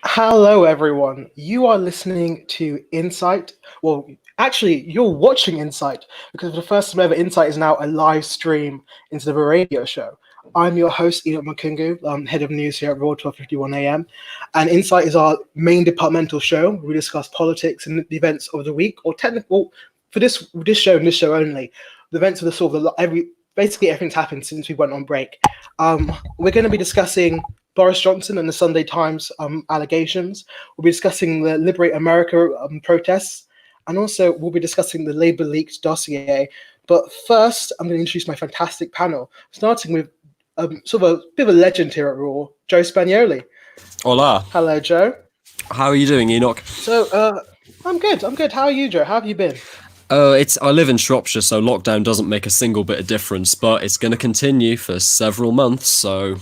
Hello, everyone. You are listening to Insight. Well, actually, you're watching Insight because for the first time ever, Insight is now a live stream instead of a radio show. I'm your host, Enoch Makungu, head of news here at Raw 12:51 a.m. And Insight is our main departmental show. We discuss politics and the events of the week, or technical for this show and this show only. The events of the sort of basically everything's happened since we went on break. We're going to be discussing Boris Johnson and the Sunday Times allegations. We'll be discussing the Liberate America protests, and also we'll be discussing the Labour Leaked Dossier. But first, I'm going to introduce my fantastic panel, starting with sort of a bit of a legend here at Raw, Joe Spagnoli. Hola. Hello, Joe. How are you doing, Enoch? So, I'm good. How are you, Joe? How have you been? I live in Shropshire, so lockdown doesn't make a single bit of difference, but it's going to continue for several months, so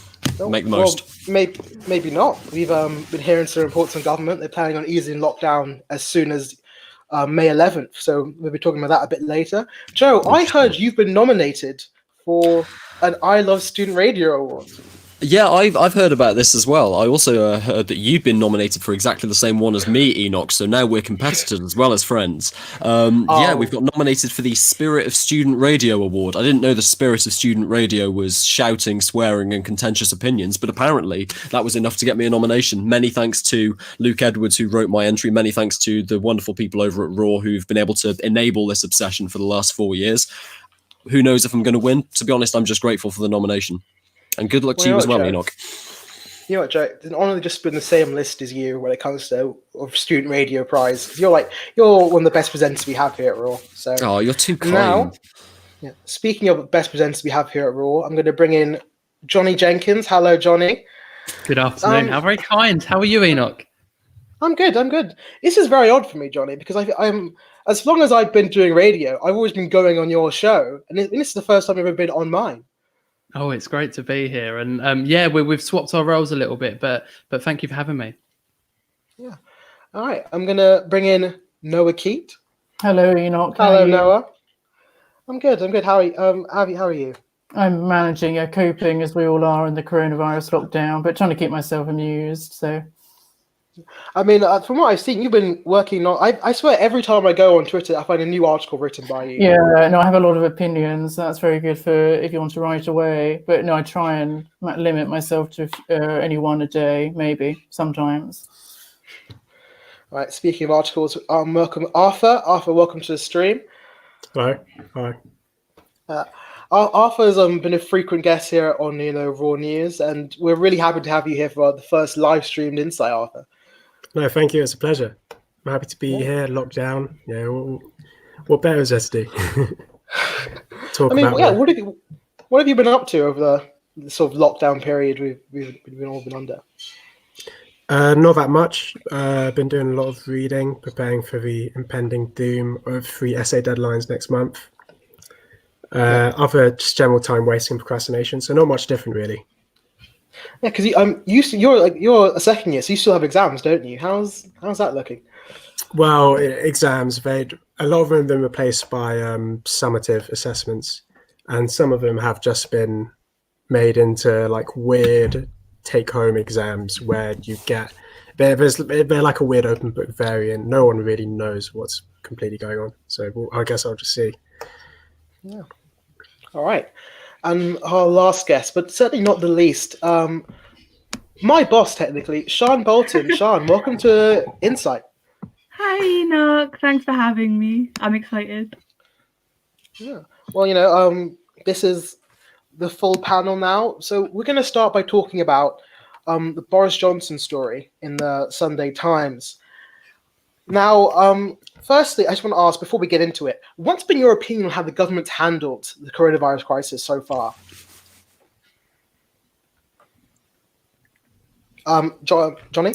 make the most. Well, maybe not. We've been hearing some reports from government. They're planning on easing lockdown as soon as May 11th, so we'll be talking about that a bit later. Joe, I heard you've been nominated for an I Love Student Radio Award. Yeah, I've heard about this as well. I also heard that you've been nominated for exactly the same one as me, Enoch, so now we're competitors as well as friends. Yeah, we've got nominated for the Spirit of Student Radio Award. I didn't know the Spirit of Student Radio was shouting, swearing and contentious opinions, but apparently that was enough to get me a nomination. Many thanks to Luke Edwards, who wrote my entry. Many thanks to the wonderful people over at Raw who've been able to enable this obsession for the last 4 years. Who knows if I'm going to win? To be honest, I'm just grateful for the nomination. And good luck to you as well, Enoch. You know what, Joe? It's honestly just been the same list as you when it comes to Student Radio Prize. You're one of the best presenters we have here at Raw. So you're too kind. Now, speaking of best presenters we have here at Raw, I'm going to bring in Johnny Jenkins. Hello, Johnny. Good afternoon. How very kind. How are you, Enoch? I'm good. This is very odd for me, Johnny, because I'm as long as I've been doing radio, I've always been going on your show, and this is the first time I've ever been on mine. Oh, it's great to be here, and we've swapped our roles a little bit, but thank you for having me. Yeah. All right, I'm gonna bring in Noah Keate. Hello, Enoch. Hello, Noah. I'm good. How are you? I'm managing, coping as we all are in the coronavirus lockdown, but trying to keep myself amused. So, I mean, from what I've seen, you've been working on. I swear, every time I go on Twitter, I find a new article written by you. Yeah, no, I have a lot of opinions. That's very good for if you want to write away. But no, I try and limit myself to only one a day, maybe sometimes. All right. Speaking of articles, welcome Arthur. Arthur, welcome to the stream. Hello. Hi. Arthur's been a frequent guest here on Raw News, and we're really happy to have you here for the first live streamed Insight, Arthur. No, thank you. It's a pleasure. I'm happy to be here, locked down. Yeah, what better is there to do? What have you been up to over the sort of lockdown period we've all been under? Not that much. I've been doing a lot of reading, preparing for the impending doom of 3 essay deadlines next month. Other just general time wasting and procrastination, so not much different really. Yeah, because you're a second year, so you still have exams, don't you? How's that looking? Well, exams, a lot of them have been replaced by summative assessments, and some of them have just been made into like weird take-home exams where you get they're like a weird open book variant. No one really knows what's completely going on, so I guess I'll just see. Yeah. All right. And our last guest, but certainly not the least, my boss, technically, Sian Bolton. Sian, welcome to Insight. Hi, Enoch. Thanks for having me. I'm excited. Yeah. Well, this is the full panel now. So we're going to start by talking about the Boris Johnson story in the Sunday Times. Now, firstly, I just want to ask, before we get into it, what's been your opinion on how the government's handled the coronavirus crisis so far? Johnny?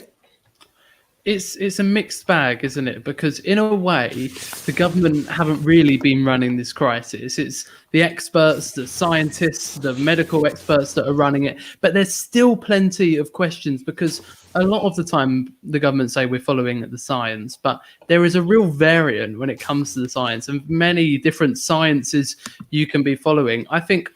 It's a mixed bag, isn't it? Because in a way, the government haven't really been running this crisis. It's the experts, the scientists, the medical experts that are running it. But there's still plenty of questions because a lot of the time the government say we're following the science, but there is a real variant when it comes to the science and many different sciences you can be following. I think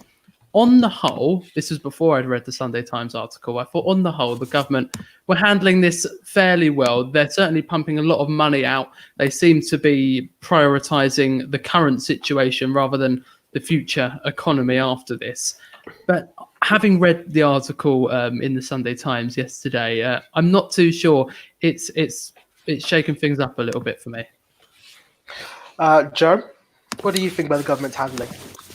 on the whole, this was before I'd read the Sunday Times article, I thought on the whole, the government were handling this fairly well. They're certainly pumping a lot of money out. They seem to be prioritising the current situation rather than the future economy after this. But having read the article in the Sunday Times yesterday, I'm not too sure. It's shaking things up a little bit for me. Joe, what do you think about the government's handling?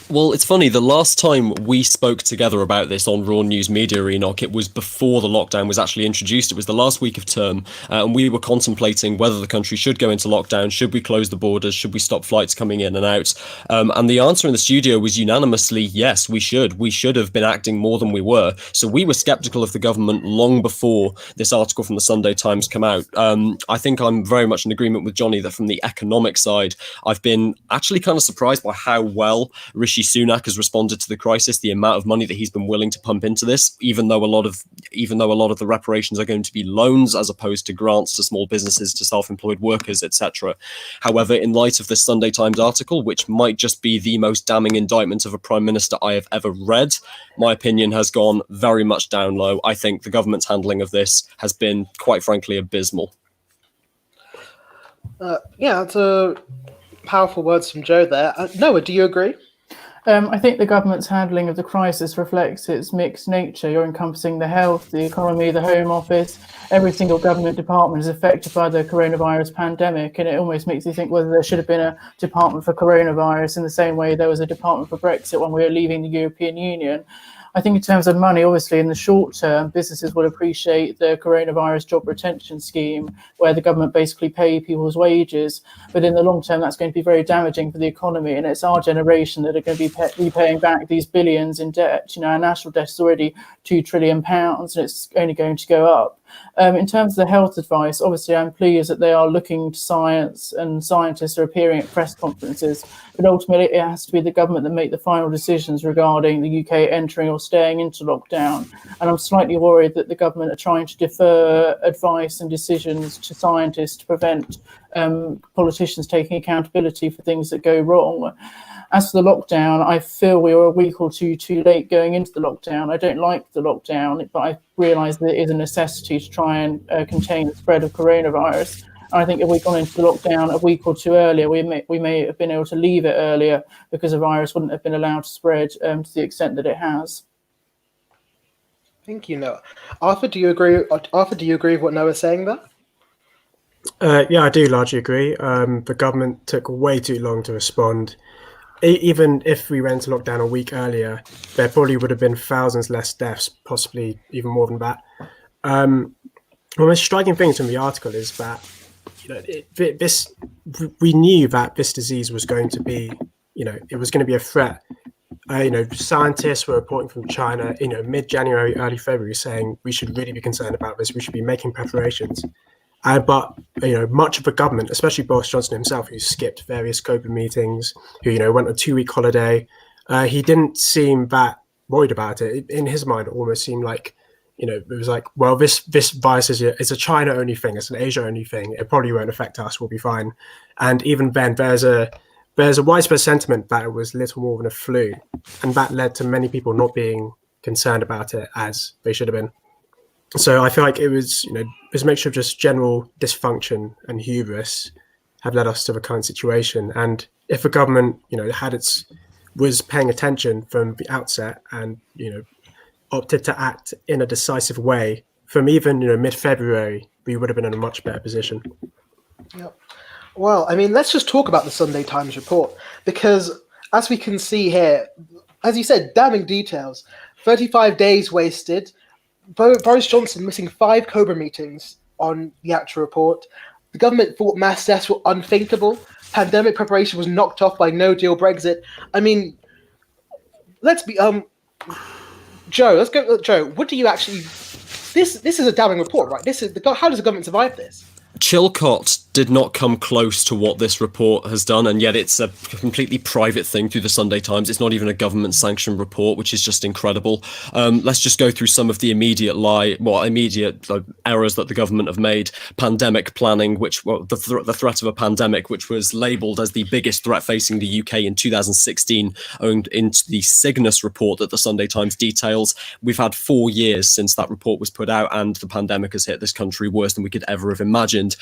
Well, it's funny, the last time we spoke together about this on Raw News Media, Enoch, it was before the lockdown was actually introduced. It was the last week of term, and we were contemplating whether the country should go into lockdown, should we close the borders, should we stop flights coming in and out? And the answer in the studio was unanimously, yes, we should. We should have been acting more than we were. So we were sceptical of the government long before this article from the Sunday Times came out. I think I'm very much in agreement with Johnny that from the economic side, I've been actually kind of surprised by how well Rishi Sunak has responded to the crisis, the amount of money that he's been willing to pump into this, even though a lot of the reparations are going to be loans as opposed to grants to small businesses, to self-employed workers, etc. However, in light of this Sunday Times article, which might just be the most damning indictment of a prime minister I have ever read, my opinion has gone very much down low. I think the government's handling of this has been, quite frankly, abysmal. Yeah, that's powerful words from Joe there. Noah, do you agree? I think the government's handling of the crisis reflects its mixed nature. You're encompassing the health, the economy, the Home Office. Every single government department is affected by the coronavirus pandemic, and it almost makes you think whether there should have been a department for coronavirus in the same way there was a department for Brexit when we were leaving the European Union. I think in terms of money, obviously in the short term, businesses will appreciate the coronavirus job retention scheme where the government basically pay people's wages. But in the long term, that's going to be very damaging for the economy. And it's our generation that are going to be paying back these billions in debt. You know, our national debt is already £2 trillion and it's only going to go up. In terms of the health advice, obviously I'm pleased that they are looking to science and scientists are appearing at press conferences, but ultimately it has to be the government that make the final decisions regarding the UK entering or staying into lockdown. And I'm slightly worried that the government are trying to defer advice and decisions to scientists to prevent politicians taking accountability for things that go wrong. As for the lockdown, I feel we were a week or two too late going into the lockdown. I don't like the lockdown, but I realise that it is a necessity to try and contain the spread of coronavirus. And I think if we'd gone into the lockdown a week or two earlier, we may have been able to leave it earlier because the virus wouldn't have been allowed to spread to the extent that it has. Thank you, Noah. Arthur, do you agree? Arthur, do you agree with what Noah's saying there? Yeah, I do largely agree. The government took way too long to respond. Even if we went to lockdown a week earlier, there probably would have been thousands less deaths, possibly even more than that. One of the striking things from the article is that we knew that this disease was going to be, it was going to be a threat. Scientists were reporting from China, mid-January, early February, saying we should really be concerned about this. We should be making preparations. But much of the government, especially Boris Johnson himself, who skipped various COVID meetings, who went on a 2-week holiday, he didn't seem that worried about it. In his mind, it almost seemed like, it was like, well, this virus is a China only thing, it's an Asia only thing. It probably won't affect us. We'll be fine. And even then, there's a widespread sentiment that it was little more than a flu, and that led to many people not being concerned about it as they should have been. So I feel like it was, this mixture of just general dysfunction and hubris have led us to the current situation. And if the government, was paying attention from the outset and, opted to act in a decisive way, from even, mid-February, we would have been in a much better position. Yep. Well, I mean, let's just talk about the Sunday Times report, because as we can see here, as you said, damning details, 35 days wasted, Boris Johnson missing 5 COBRA meetings on the actual report. The government thought mass deaths were unthinkable. Pandemic preparation was knocked off by no-deal Brexit. I mean, let's be Joe. Let's go, Joe. What do you actually? This is a damning report, right? How does the government survive this? Chilcot did not come close to what this report has done, and yet it's a completely private thing through the Sunday Times. It's not even a government-sanctioned report, which is just incredible. Let's just go through some of the immediate errors that the government have made. Pandemic planning, the threat of a pandemic, which was labelled as the biggest threat facing the UK in 2016, owing into the Cygnus report that the Sunday Times details. We've had 4 years since that report was put out, and the pandemic has hit this country worse than we could ever have imagined.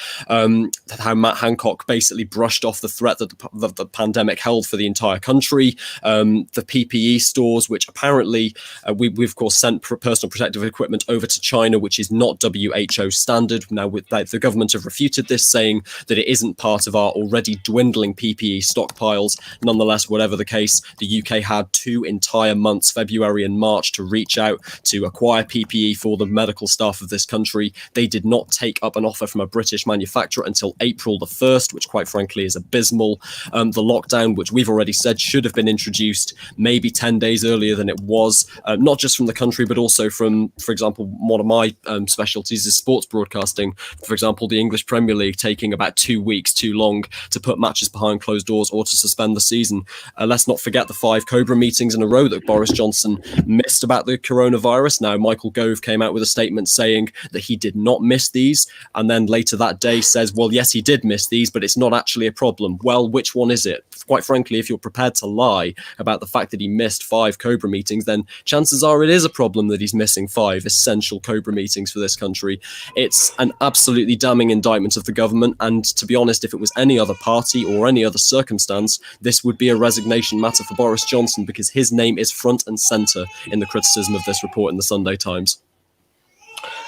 How Matt Hancock basically brushed off the threat that the pandemic held for the entire country. The PPE stores, which apparently we've of course sent personal protective equipment over to China, which is not WHO standard. Now, the government have refuted this, saying that it isn't part of our already dwindling PPE stockpiles. Nonetheless, whatever the case, the UK had 2 entire months, February and March, to reach out to acquire PPE for the medical staff of this country. They did not take up an offer from a British manufacturer until April the 1st, which quite frankly is abysmal. The lockdown, which we've already said should have been introduced maybe 10 days earlier than it was, not just from the country, but also from, for example, one of my specialties is sports broadcasting. For example, the English Premier League taking about 2 weeks too long to put matches behind closed doors or to suspend the season. Let's not forget the 5 Cobra meetings in a row that Boris Johnson missed about the coronavirus. Now, Michael Gove came out with a statement saying that he did not miss these, and then later that day says, well, yes, he did miss these, but it's not actually a problem. Well, which one is it? Quite frankly, if you're prepared to lie about the fact that he missed 5 Cobra meetings, then chances are it is a problem that he's missing 5 essential Cobra meetings for this country. It's an absolutely damning indictment of the government, and to be honest, if it was any other party or any other circumstance, this would be a resignation matter for Boris Johnson, because his name is front and centre in the criticism of this report in the Sunday Times.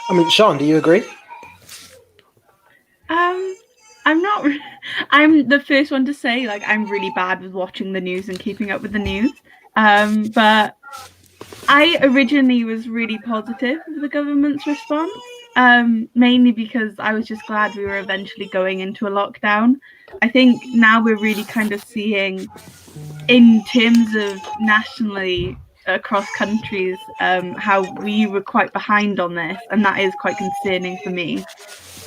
I mean, Sian, do you agree? I'm the first one to say, like, I'm really bad with watching the news and keeping up with the news. But I originally was really positive of the government's response, mainly because I was just glad we were eventually going into a lockdown. I think now we're really kind of seeing, in terms of nationally across countries, how we were quite behind on this, and that is quite concerning for me,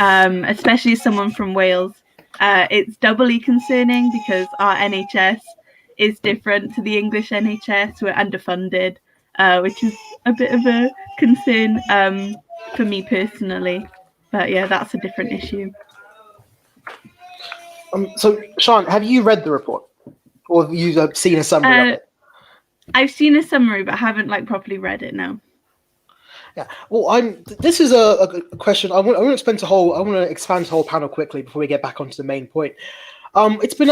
especially as someone from Wales. It's doubly concerning because our NHS is different to the English NHS. We're underfunded, which is a bit of a concern for me personally. But yeah, that's a different issue. So, Sian, have you read the report, or have you seen a summary of it? I've seen a summary, but I haven't properly read it now. Yeah. Well, this is a question. I want to expand the whole panel quickly before we get back onto the main point. It's been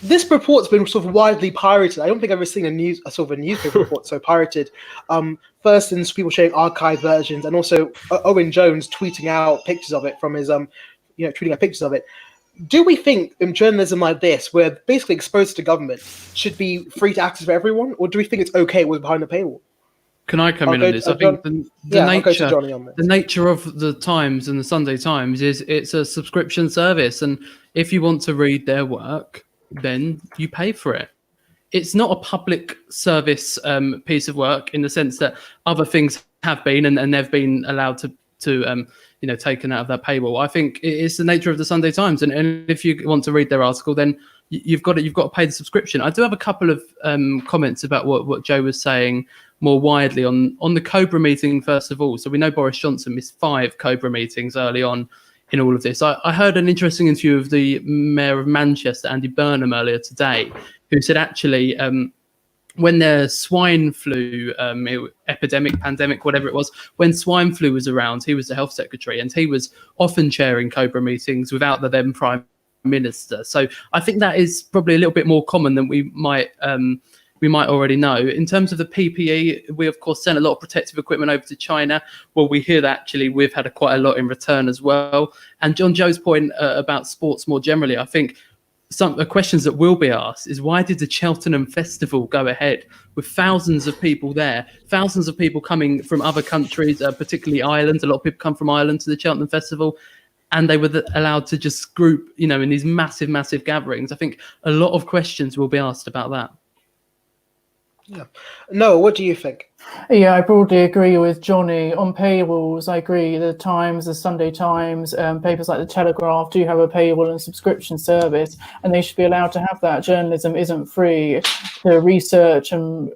this report's been sort of widely pirated. I don't think I've ever seen a newspaper report so pirated. First, in people showing archived versions, and also Owen Jones tweeting out pictures of it from his tweeting out pictures of it. Do we think journalism like this, where basically exposed to government, should be free to access for everyone, or do we think it's okay with behind the paywall? Can I come in on this? I think the nature of the Times and the Sunday Times is it's a subscription service, and if you want to read their work, then you pay for it. It's not a public service piece of work in the sense that other things have been, and they've been allowed to taken out of that paywall. I think it's the nature of the Sunday Times, and if you want to read their article, then you've got to pay the subscription. I do have a couple of comments about what Joe was saying more widely on the Cobra meeting. First of all, so we know Boris Johnson missed 5 Cobra meetings early on in all of this. I heard an interesting interview of the Mayor of Manchester, Andy Burnham, earlier today, who said actually when the swine flu pandemic, whatever it was, when swine flu was around, he was the health secretary, and he was often chairing Cobra meetings without the then Prime Minister. So I think that is probably a little bit more common than we might already know. In terms of the PPE, we of course sent a lot of protective equipment over to China. Well, we hear that actually we've had quite a lot in return as well. And John Joe's point about sports more generally, I think some of the questions that will be asked is, why did the Cheltenham Festival go ahead with thousands of people there, thousands of people coming from other countries, particularly Ireland? A lot of people come from Ireland to the Cheltenham Festival, and they were allowed to just group, in these massive, massive gatherings. I think a lot of questions will be asked about that. Yeah. Noah, what do you think? Yeah, I broadly agree with Johnny. On paywalls, I agree. The Times, the Sunday Times, papers like the Telegraph do have a paywall and subscription service, and they should be allowed to have that. Journalism isn't free. To research and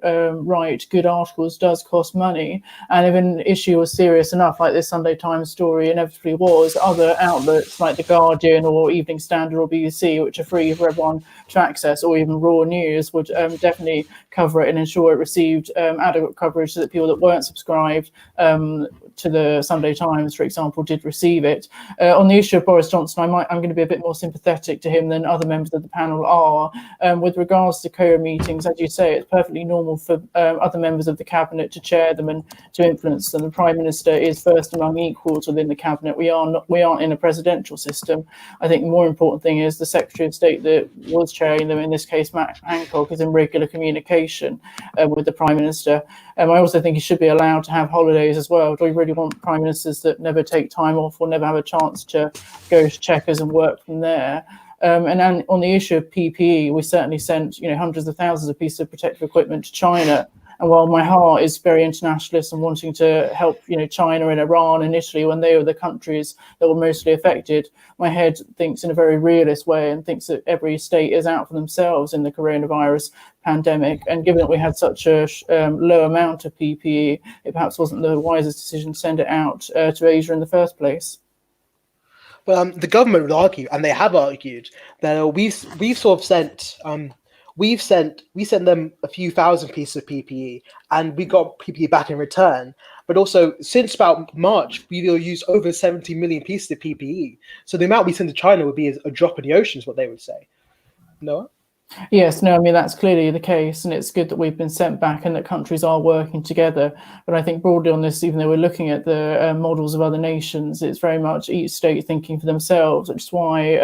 write good articles does cost money. And if an issue was serious enough, like this Sunday Times story inevitably was, other outlets like The Guardian or Evening Standard or BBC, which are free for everyone to access, or even Raw News, would definitely cover it and ensure it received adequate coverage, so that people that weren't subscribed to the Sunday Times, for example, did receive it. On the issue of Boris Johnson, I'm going to be a bit more sympathetic to him than other members of the panel are. With regards to COA meetings, as you say, it's perfectly normal for other members of the cabinet to chair them and to influence them. The Prime Minister is first among equals within the cabinet. We aren't in a presidential system. I think the more important thing is the Secretary of State that was chairing them, in this case Matt Hancock, is in regular communication with the Prime Minister. I also think he should be allowed to have holidays as well. Do we really want prime ministers that never take time off or never have a chance to go to Chequers and work from there? And then on the issue of PPE, we certainly sent hundreds of thousands of pieces of protective equipment to China. And while my heart is very internationalist and wanting to help, China and Iran and Italy when they were the countries that were mostly affected, my head thinks in a very realist way and thinks that every state is out for themselves in the coronavirus pandemic. And given that we had such a low amount of PPE, it perhaps wasn't the wisest decision to send it out to Asia in the first place. Well, the government would argue, and they have argued, that we've sort of sent. We sent them a few thousand pieces of PPE, and we got PPE back in return. But also, since about March, we've used over 70 million pieces of PPE. So the amount we send to China would be a drop in the ocean, is what they would say. Noah? Yes, no, I mean, that's clearly the case, and it's good that we've been sent back and that countries are working together. But I think broadly on this, even though we're looking at the models of other nations, it's very much each state thinking for themselves, which is why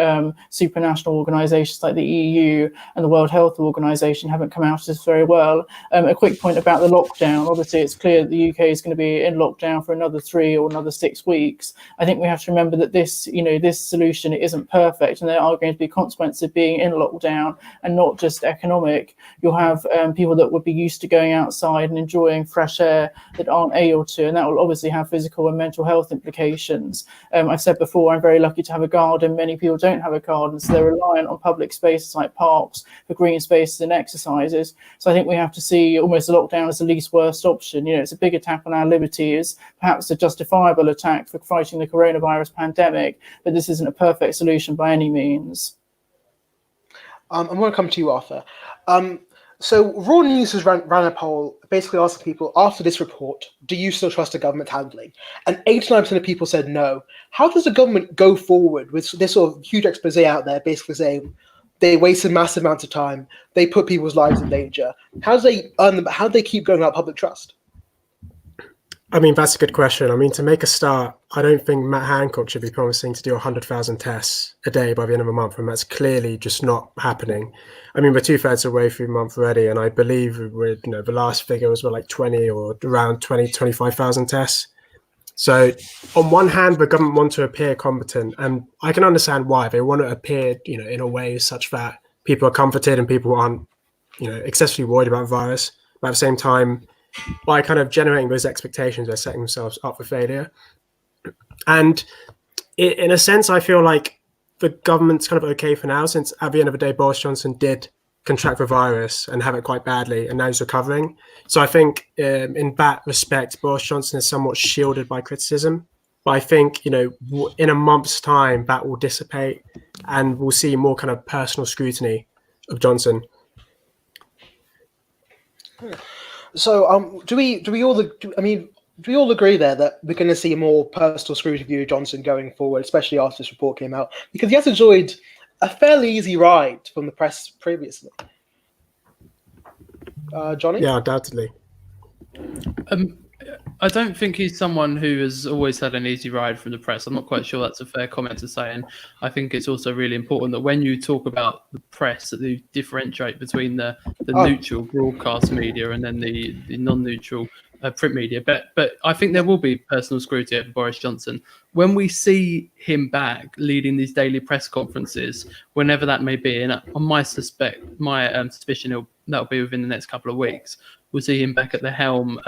supranational organisations like the EU and the World Health Organization haven't come out of this very well. A quick point about the lockdown. Obviously, it's clear that the UK is going to be in lockdown for another 3 or another 6 weeks. I think we have to remember that this solution isn't perfect, and there are going to be consequences of being in lockdown, and not just economic. You'll have people that would be used to going outside and enjoying fresh air that aren't able to, and that will obviously have physical and mental health implications. I've said before, I'm very lucky to have a garden. Many people don't have a garden, so they're reliant on public spaces like parks for green spaces and exercises. So I think we have to see almost a lockdown as the least worst option. It's a big attack on our liberties, perhaps a justifiable attack for fighting the coronavirus pandemic, but this isn't a perfect solution by any means. I'm going to come to you, Arthur. So Raw News has ran a poll basically asking people, after this report, do you still trust the government handling? And 89% of people said no. How does the government go forward with this sort of huge expose out there, basically saying they wasted massive amounts of time, they put people's lives in danger? How do they keep going about public trust? I mean, that's a good question. I mean, to make a start, I don't think Matt Hancock should be promising to do 100,000 tests a day by the end of a month, and that's clearly just not happening. I mean, we're 2/3 away through the month already, and I believe the last figure was like 20 or around 25,000 tests. So on one hand, the government want to appear competent, and I can understand why. They want to appear, in a way such that people are comforted and people aren't, excessively worried about the virus. But at the same time, by kind of generating those expectations, they're setting themselves up for failure. And in a sense, I feel like the government's kind of okay for now, since at the end of the day, Boris Johnson did contract the virus and have it quite badly, and now he's recovering. So I think in that respect, Boris Johnson is somewhat shielded by criticism. But I think, in a month's time, that will dissipate and we'll see more kind of personal scrutiny of Johnson. So, do we all agree there that we're going to see more personal scrutiny of Johnson going forward, especially after this report came out? Because he has enjoyed a fairly easy ride from the press previously. Johnny? Yeah, undoubtedly. I don't think he's someone who has always had an easy ride from the press. I'm not quite sure that's a fair comment to say. And I think it's also really important that when you talk about the press, that you differentiate between the neutral broadcast media and then the non-neutral print media. But I think there will be personal scrutiny over Boris Johnson. When we see him back leading these daily press conferences, whenever that may be, and on my suspicion that'll be within the next couple of weeks, we'll see him back at the helm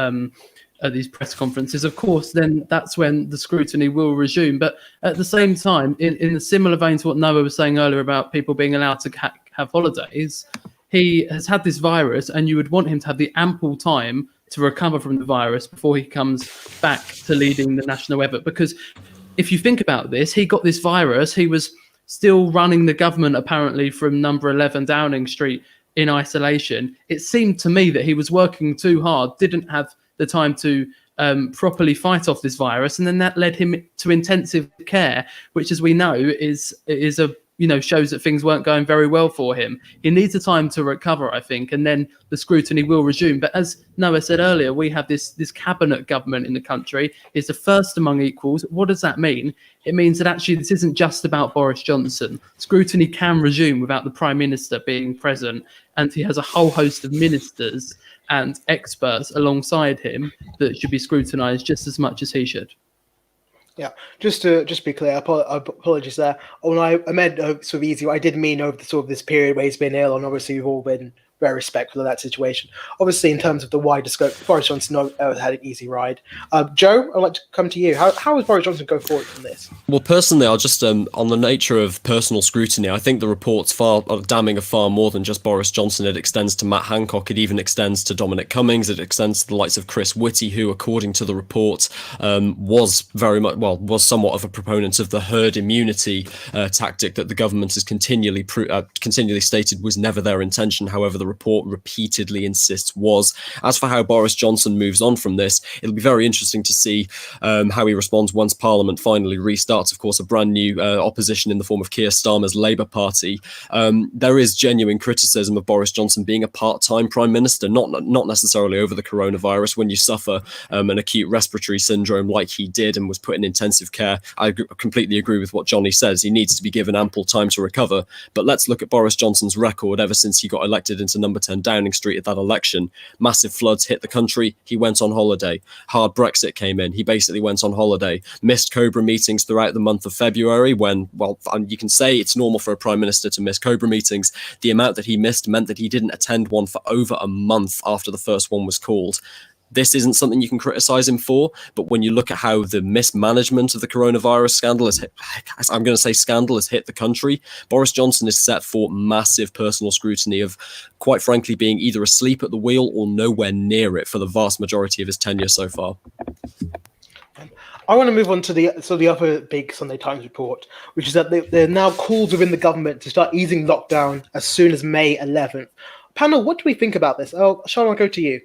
at these press conferences, of course, then that's when the scrutiny will resume. But at the same time, in a similar vein to what Noah was saying earlier about people being allowed to have holidays, he has had this virus, and you would want him to have the ample time to recover from the virus before he comes back to leading the national effort. Because if you think about this, he got this virus, he was still running the government apparently from number 11 Downing Street in isolation. It seemed to me that he was working too hard, didn't have the time to properly fight off this virus, and then that led him to intensive care, which, as we know, is a shows that things weren't going very well for him. He needs the time to recover, I think, and then the scrutiny will resume. But as Noah said earlier, we have this cabinet government in the country. It's the first among equals. What does that mean? It means that actually this isn't just about Boris Johnson. Scrutiny can resume without the Prime Minister being present, and he has a whole host of ministers and experts alongside him that should be scrutinised just as much as he should. Yeah, just to be clear, apologies there. When I meant sort of easy, I did mean over the sort of this period where he's been ill, and obviously we've all been very respectful of that situation. Obviously, in terms of the wider scope, Boris Johnson had an easy ride. Joe, I'd like to come to you. How does Boris Johnson go forward from this? Well, personally, I'll just, on the nature of personal scrutiny, I think the report's far damning of far more than just Boris Johnson. It extends to Matt Hancock. It even extends to Dominic Cummings. It extends to the likes of Chris Whitty, who, according to the report, was somewhat of a proponent of the herd immunity tactic that the government has continually stated was never their intention. However, the report repeatedly insists was. As for how Boris Johnson moves on from this, it'll be very interesting to see how he responds once Parliament finally restarts. Of course, a brand new opposition in the form of Keir Starmer's Labour Party. There is genuine criticism of Boris Johnson being a part-time Prime Minister, not necessarily over the coronavirus. When you suffer an acute respiratory syndrome like he did and was put in intensive care, I completely agree with what Johnny says. He needs to be given ample time to recover. But let's look at Boris Johnson's record ever since he got elected into number 10 Downing Street at that election. Massive floods hit the country. He went on holiday. Hard Brexit came in. He basically went on holiday. Missed Cobra meetings throughout the month of February when, you can say it's normal for a Prime Minister to miss Cobra meetings. The amount that he missed meant that he didn't attend one for over a month after the first one was called. This isn't something you can criticise him for, but when you look at how the mismanagement of the coronavirus scandal has hit the country, Boris Johnson is set for massive personal scrutiny of, quite frankly, being either asleep at the wheel or nowhere near it for the vast majority of his tenure so far. I want to move on to the other big Sunday Times report, which is that there are now calls within the government to start easing lockdown as soon as May 11th. Panel, what do we think about this? Sean, I'll go to you.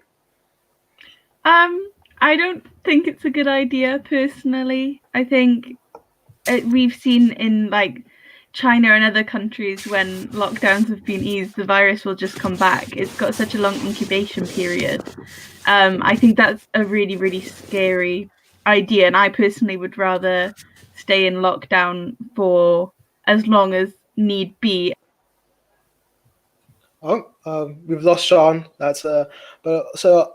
I don't think it's a good idea personally. I think we've seen in China and other countries when lockdowns have been eased, the virus will just come back. It's got such a long incubation period. I think that's a really, really scary idea, and I personally would rather stay in lockdown for as long as need be. We've lost Sean. So.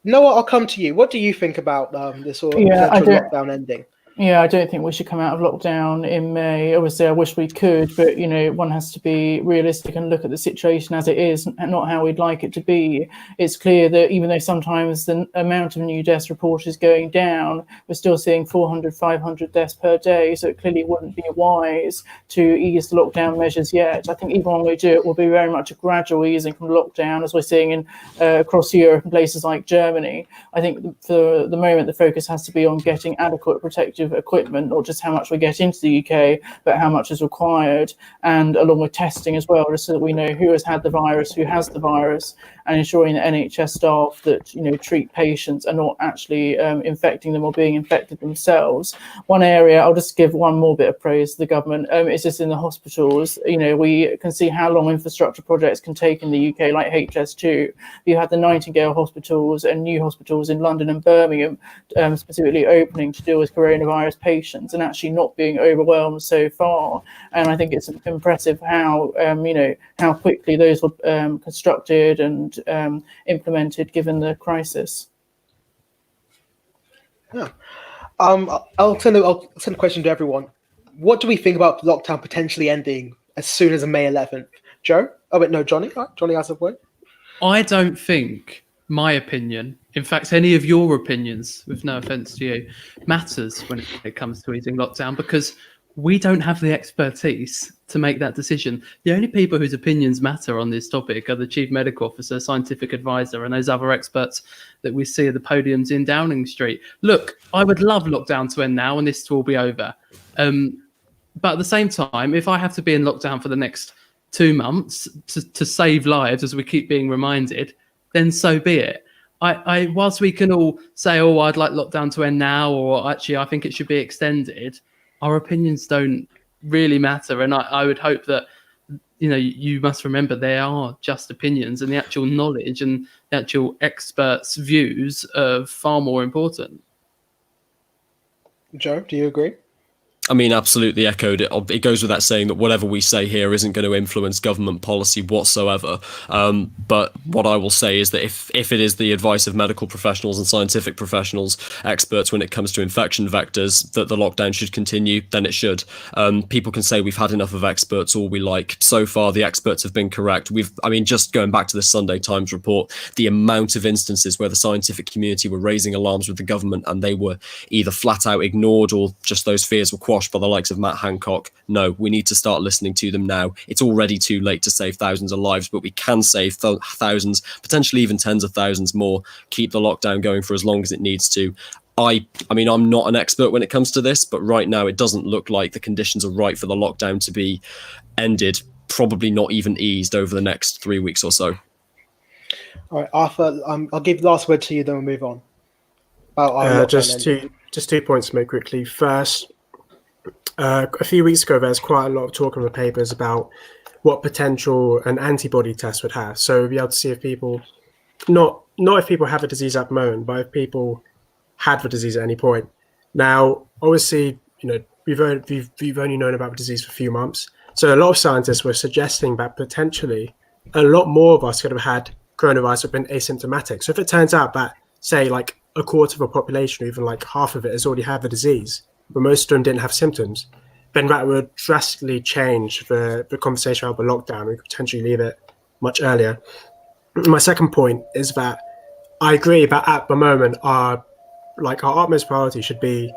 Noah, I'll come to you. What do you think about this sort of potential lockdown ending? Yeah, I don't think we should come out of lockdown in May. Obviously, I wish we could, but, one has to be realistic and look at the situation as it is and not how we'd like it to be. It's clear that even though sometimes the amount of new deaths reported is going down, we're still seeing 400, 500 deaths per day. So it clearly wouldn't be wise to ease the lockdown measures yet. I think even when we do it, will be very much a gradual easing from lockdown, as we're seeing in across Europe and places like Germany. I think for the moment, the focus has to be on getting adequate protective equipment, not just how much we get into the UK, but how much is required, and along with testing as well, just so that we know who has had the virus, who has the virus, and ensuring that NHS staff that treat patients are not actually infecting them or being infected themselves. One area, I'll just give one more bit of praise to the government, is just in the hospitals. We can see how long infrastructure projects can take in the UK, like HS2. You had the Nightingale hospitals and new hospitals in London and Birmingham specifically opening to deal with coronavirus patients and actually not being overwhelmed so far. And I think it's impressive how how quickly those were constructed and implemented given the crisis. Yeah. I'll send a question to everyone. What do we think about lockdown potentially ending as soon as May 11th? Joe? Oh wait, no, Johnny. Johnny has a word. I don't think my opinion, in fact, any of your opinions, with no offence to you, matters when it comes to easing lockdown, because we don't have the expertise to make that decision. The only people whose opinions matter on this topic are the chief medical officer, scientific advisor, and those other experts that we see at the podiums in Downing Street. Look, I would love lockdown to end now and this to all be over. But at the same time, if I have to be in lockdown for the next 2 months to save lives, as we keep being reminded, then so be it. Whilst we can all say, oh, I'd like lockdown to end now, or actually I think it should be extended, our opinions don't really matter. And I would hope that, you must remember they are just opinions, and the actual knowledge and the actual experts' views are far more important. Joe, do you agree? I mean, absolutely echoed it. It goes without saying that whatever we say here isn't going to influence government policy whatsoever. But what I will say is that if it is the advice of medical professionals and scientific professionals, experts when it comes to infection vectors, that the lockdown should continue, then it should. People can say we've had enough of experts all we like. So far, the experts have been correct. Just going back to the Sunday Times report, the amount of instances where the scientific community were raising alarms with the government and they were either flat out ignored or just those fears were quashed by the likes of Matt Hancock. No, we need to start listening to them now. It's already too late to save thousands of lives, but we can save thousands, potentially even tens of thousands more, keep the lockdown going for as long as it needs to. I mean, I'm not an expert when it comes to this, but right now it doesn't look like the conditions are right for the lockdown to be ended, probably not even eased over the next 3 weeks or so. All right, Arthur, I'll give the last word to you, then we'll move on. Just 2 points to make quickly. First, a few weeks ago, there's quite a lot of talk in the papers about what potential an antibody test would have. So we'll be able to see if people, not if people have the disease at the moment, but if people had the disease at any point. Now, obviously, we've only known about the disease for a few months. So a lot of scientists were suggesting that potentially a lot more of us could have had coronavirus have been asymptomatic. So if it turns out that, say, like a quarter of the population, or even like half of it, has already had the disease, but most of them didn't have symptoms, then that would drastically change the conversation about the lockdown. We could potentially leave it much earlier. My second point is that I agree that at the moment our utmost priority should be,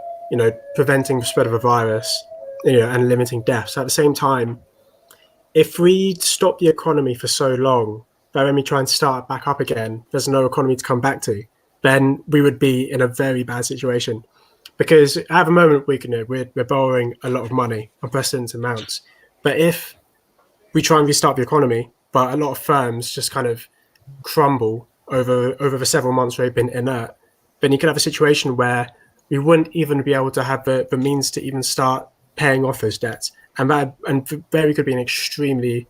preventing the spread of a virus, and limiting deaths. At the same time, if we stop the economy for so long that when we try and start back up again, there's no economy to come back to, then we would be in a very bad situation. Because at the moment, we're borrowing a lot of money, unprecedented amounts. But if we try and restart the economy, but a lot of firms just kind of crumble over the several months where they've been inert, then you could have a situation where we wouldn't even be able to have the means to even start paying off those debts. And there could be an extremely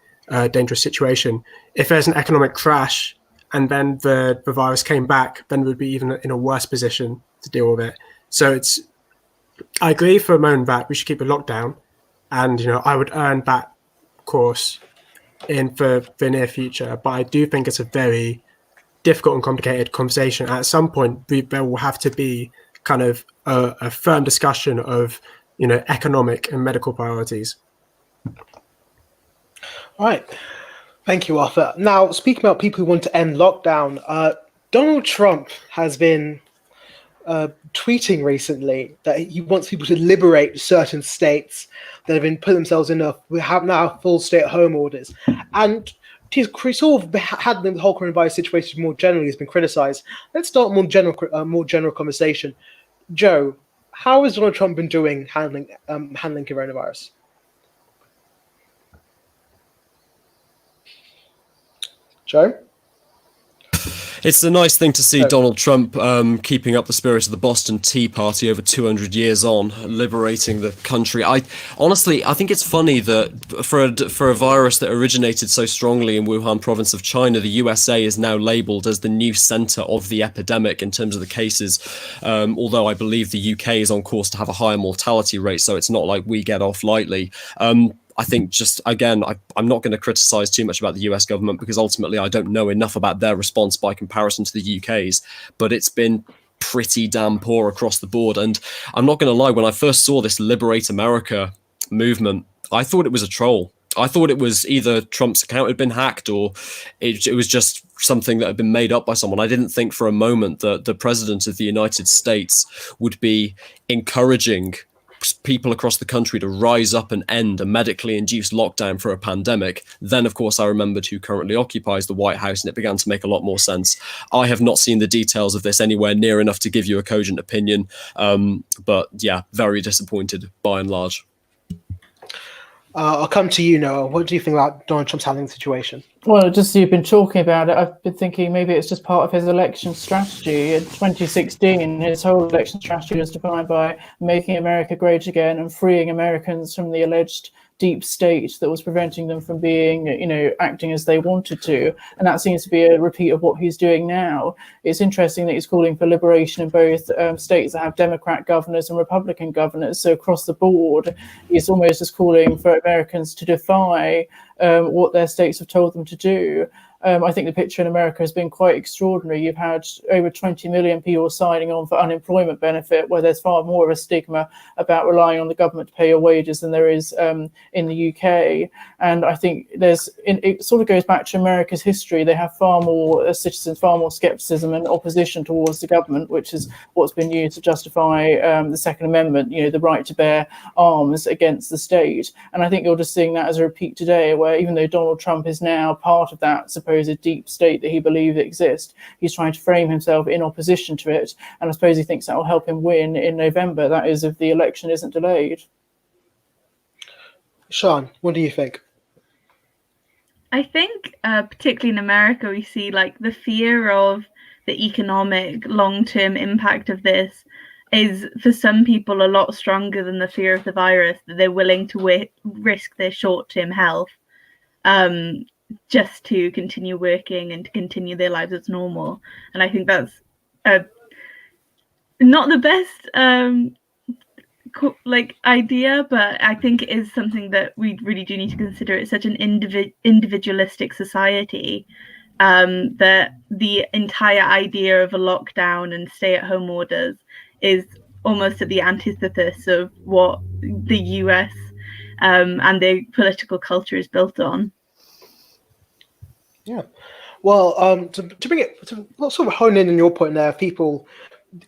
dangerous situation. If there's an economic crash and then the virus came back, then we'd be even in a worse position to deal with it. So I agree for a moment that we should keep a lockdown, and I would earn that course for the near future. But I do think it's a very difficult and complicated conversation. At some point, there will have to be kind of a firm discussion of economic and medical priorities. All right, thank you, Arthur. Now, speaking about people who want to end lockdown, Donald Trump has been tweeting recently that he wants people to liberate certain states that have been put themselves in we have now full stay-at-home orders, and he's sort of had the whole coronavirus situation more generally has been criticized. Let's start more general conversation. Joe, how has Donald Trump been doing handling coronavirus? Joe? It's a nice thing to see Donald Trump keeping up the spirit of the Boston Tea Party over 200 years on, liberating the country. I think it's funny that for a virus that originated so strongly in Wuhan province of China, the USA is now labelled as the new centre of the epidemic in terms of the cases, although I believe the UK is on course to have a higher mortality rate, so it's not like we get off lightly. I think just, again, I'm not going to criticise too much about the US government because ultimately I don't know enough about their response by comparison to the UK's, but it's been pretty damn poor across the board. And I'm not going to lie, when I first saw this Liberate America movement, I thought it was a troll. I thought it was either Trump's account had been hacked or it was just something that had been made up by someone. I didn't think for a moment that the president of the United States would be encouraging people across the country to rise up and end a medically induced lockdown for a pandemic. Then, of course, I remembered who currently occupies the White House, and it began to make a lot more sense. I have not seen the details of this anywhere near enough to give you a cogent opinion. But yeah, very disappointed by and large. I'll come to you, Noah. What do you think about Donald Trump's handling the situation? Well, just you've been talking about it, I've been thinking maybe it's just part of his election strategy. In 2016, his whole election strategy was defined by making America great again and freeing Americans from the alleged deep state that was preventing them from being, acting as they wanted to. And that seems to be a repeat of what he's doing now. It's interesting that he's calling for liberation in both states that have Democrat governors and Republican governors. So across the board, he's almost just calling for Americans to defy what their states have told them to do. I think the picture in America has been quite extraordinary. You've had over 20 million people signing on for unemployment benefit, where there's far more of a stigma about relying on the government to pay your wages than there is in the UK. And I think it sort of goes back to America's history. They have far more citizens, far more skepticism and opposition towards the government, which is what's been used to justify the Second Amendment, the right to bear arms against the state. And I think you're just seeing that as a repeat today, where even though Donald Trump is now part of that supposed deep state that he believed exists, he's trying to frame himself in opposition to it, and I suppose he thinks that will help him win in November. That is, if the election isn't delayed. Sian, what do you think? I think particularly in America, we see the fear of the economic long-term impact of this is for some people a lot stronger than the fear of the virus, that they're willing to risk their short-term health just to continue working and to continue their lives as normal. And I think that's not the best idea, but I think it is something that we really do need to consider. It's such an individualistic society that the entire idea of a lockdown and stay-at-home orders is almost at the antithesis of what the US and their political culture is built on. Yeah, well, to bring it to sort of hone in on your point there, people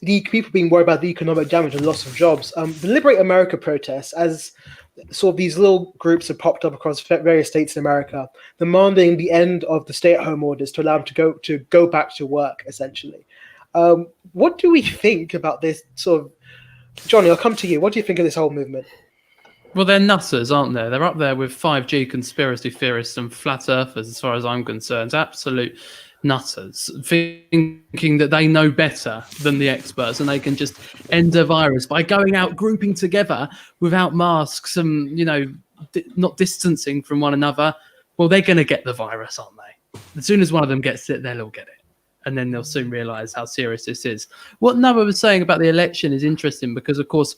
being worried about the economic damage and loss of jobs. The Liberate America protests, as sort of these little groups have popped up across various states in America, demanding the end of the stay-at-home orders to allow them to go back to work, essentially. What do we think about this sort of? Johnny, I'll come to you. What do you think of this whole movement? Well, they're nutters, aren't they? They're up there with 5G conspiracy theorists and flat earthers, as far as I'm concerned. Absolute nutters, thinking that they know better than the experts and they can just end a virus by going out, grouping together without masks and, not distancing from one another. Well, they're going to get the virus, aren't they? As soon as one of them gets it, they'll all get it. And then they'll soon realise how serious this is. What Noah was saying about the election is interesting because, of course,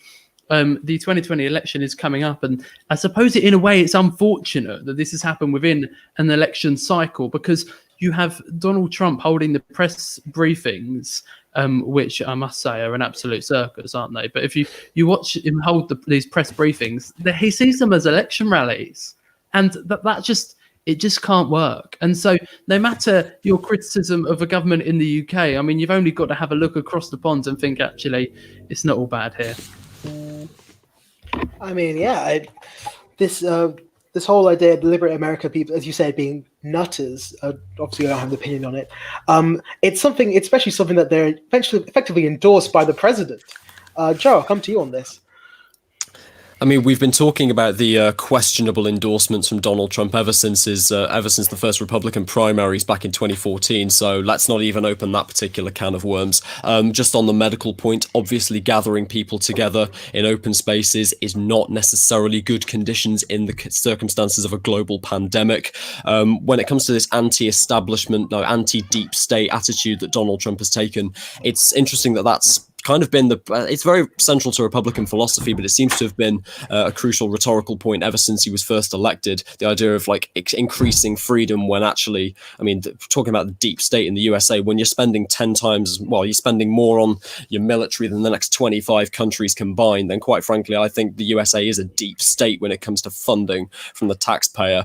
the 2020 election is coming up, and I suppose in a way it's unfortunate that this has happened within an election cycle, because you have Donald Trump holding the press briefings, which I must say are an absolute circus, aren't they? But if you watch him hold these press briefings, he sees them as election rallies, and that just can't work. And so no matter your criticism of a government in the UK, I mean, you've only got to have a look across the pond and think, actually, it's not all bad here. I mean, yeah, this whole idea of Liberate America, people, as you said, being nutters, obviously I don't have an opinion on it. It's especially something that they're effectively endorsed by the president. Joe, I'll come to you on this. I mean, we've been talking about the questionable endorsements from Donald Trump ever since the first Republican primaries back in 2014. So let's not even open that particular can of worms. Just on the medical point, obviously gathering people together in open spaces is not necessarily good conditions in the circumstances of a global pandemic. When it comes to this anti-establishment, anti-deep state attitude that Donald Trump has taken, it's interesting that that's kind of been it's very central to Republican philosophy, but it seems to have been a crucial rhetorical point ever since he was first elected. The idea of like increasing freedom when actually, I mean, talking about the deep state in the USA, when you're spending 10 times, well, you're spending more on your military than the next 25 countries combined, then quite frankly, I think the USA is a deep state when it comes to funding from the taxpayer.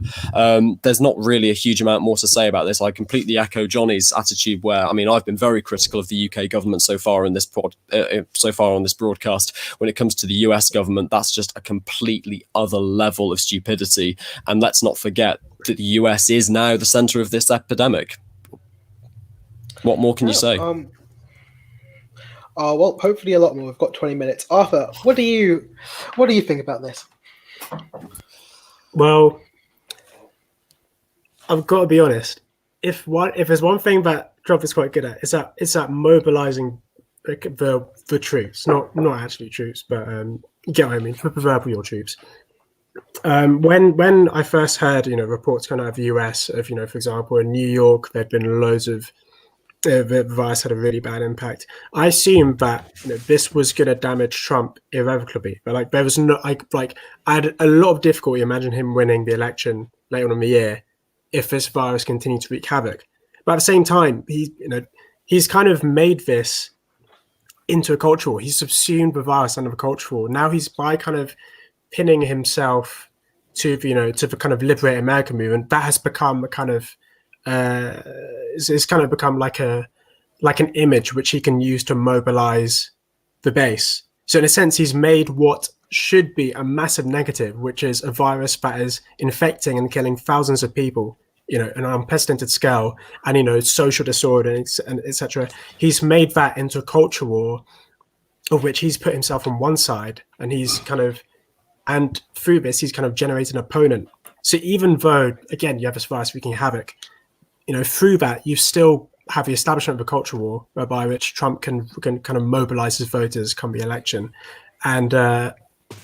There's not really a huge amount more to say about this. I completely echo Johnny's attitude where, I mean, I've been very critical of the UK government so far in this on this broadcast. When it comes to the US government, that's just a completely other level of stupidity. And let's not forget that the US is now the center of this epidemic. What more can you say? Well, hopefully a lot more. We've got 20 minutes. Arthur, what do you think about this? Well, I've got to be honest. If there's one thing that Trump is quite good at, it's that mobilizing the troops, not actually troops, but you get what I mean, for proverbial troops. When I first heard, reports coming out of the US of, for example, in New York, there'd been loads of the virus had a really bad impact. I assumed that this was going to damage Trump irrevocably, but like there was no I had a lot of difficulty imagining him winning the election later on in the year if this virus continued to wreak havoc. But at the same time, he's kind of made this into a culture war. He's subsumed the virus under the culture war. Now he's, by kind of pinning himself to the kind of Liberate America movement, that has become a kind of it's kind of become like an image which he can use to mobilize the base. So in a sense, he's made what should be a massive negative, which is a virus that is infecting and killing thousands of people, on an unprecedented scale, and social disorder and etc. He's made that into a culture war, of which he's put himself on one side, and and through this he's kind of generated an opponent. So even though, again, you have this virus wreaking havoc, through that you still have the establishment of a culture war, whereby which Trump can kind of mobilize his voters come the election. And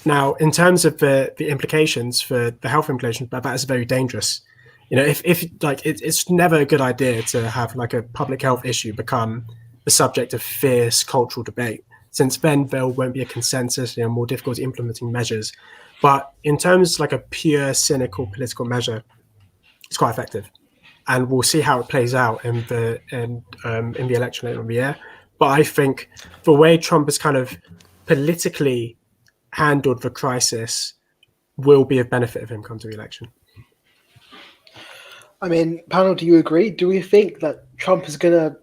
now, in terms of the implications for the health implications, that is very dangerous. It's never a good idea to have like a public health issue become the subject of fierce cultural debate, since then there won't be a consensus, more difficult implementing measures. But in terms like a pure cynical political measure, it's quite effective, and we'll see how it plays out in the election later in the year. But I think the way Trump has kind of politically handled the crisis will be of benefit of him come to the election. I mean, panel, do you agree? Do we think that Trump is gonna?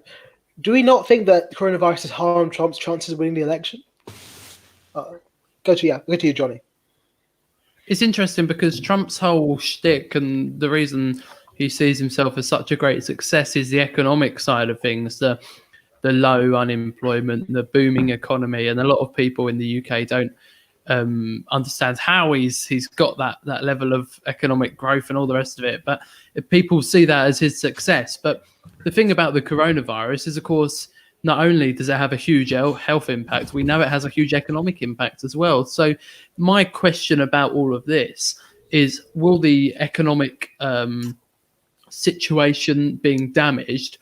Do we not think that coronavirus has harmed Trump's chances of winning the election? Go to you, Johnny. It's interesting because Trump's whole shtick and the reason he sees himself as such a great success is the economic side of things, the low unemployment, the booming economy, and a lot of people in the UK don't understand how he's got that level of economic growth and all the rest of it. But people see that as his success. But the thing about the coronavirus is, of course, not only does it have a huge health impact, we know it has a huge economic impact as well. So my question about all of this is, will the economic situation being damaged,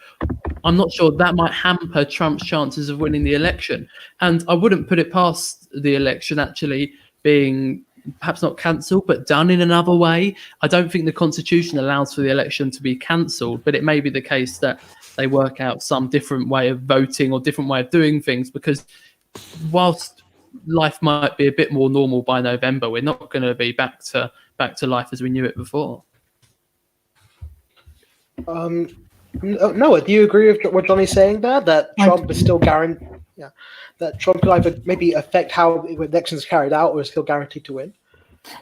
I'm not sure that might hamper Trump's chances of winning the election. And I wouldn't put it past the election actually being perhaps not cancelled, but done in another way. I don't think the Constitution allows for the election to be cancelled, but it may be the case that they work out some different way of voting or different way of doing things, because whilst life might be a bit more normal by November, we're not going to be back to life as we knew it before. Noah, do you agree with what Johnny's saying there? That Trump is still guaranteed? Yeah, that Trump could either maybe affect how the elections is carried out, or is still guaranteed to win.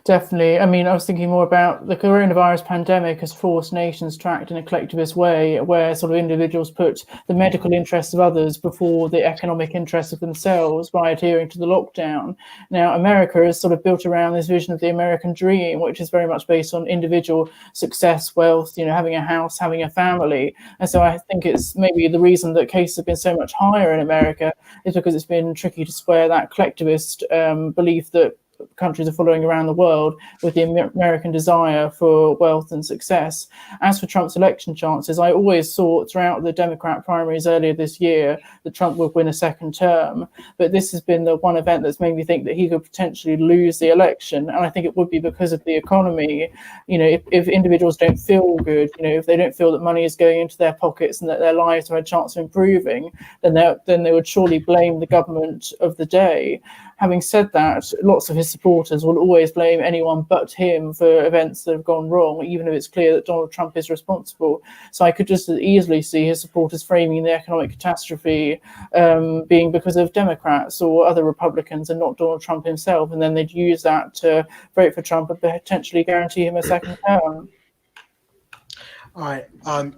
Definitely. I mean, I was thinking more about the coronavirus pandemic has forced nations to act in a collectivist way, where sort of individuals put the medical interests of others before the economic interests of themselves by adhering to the lockdown. Now, America is sort of built around this vision of the American dream, which is very much based on individual success, wealth, having a house, having a family. And so I think it's maybe the reason that cases have been so much higher in America is because it's been tricky to square that collectivist belief that countries are following around the world with the American desire for wealth and success. As for Trump's election chances, I always thought throughout the Democrat primaries earlier this year that Trump would win a second term, but this has been the one event that's made me think that he could potentially lose the election, and I think it would be because of the economy. If individuals don't feel good, if they don't feel that money is going into their pockets and that their lives have a chance of improving, then they would surely blame the government of the day. Having said that, lots of his supporters will always blame anyone but him for events that have gone wrong, even if it's clear that Donald Trump is responsible. So I could just as easily see his supporters framing the economic catastrophe being because of Democrats or other Republicans and not Donald Trump himself, and then they'd use that to vote for Trump and potentially guarantee him a second term. All right,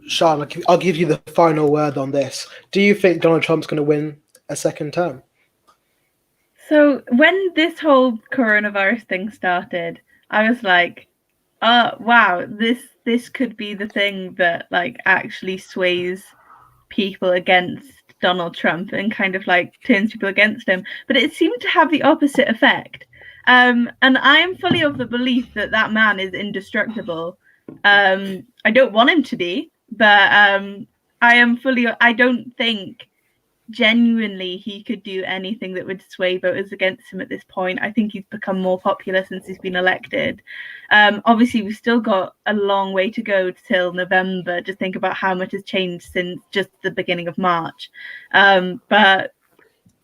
Sean, I'll give you the final word on this. Do you think Donald Trump's going to win a second term? So when this whole coronavirus thing started, I was like, wow, this could be the thing that actually sways people against Donald Trump and kind of turns people against him. But it seemed to have the opposite effect. And I am fully of the belief that that man is indestructible. I don't want him to be, but I don't think genuinely he could do anything that would sway voters against him at this point. I think he's become more popular since he's been elected. Obviously, we've still got a long way to go till November. Just think about how much has changed since just the beginning of March. But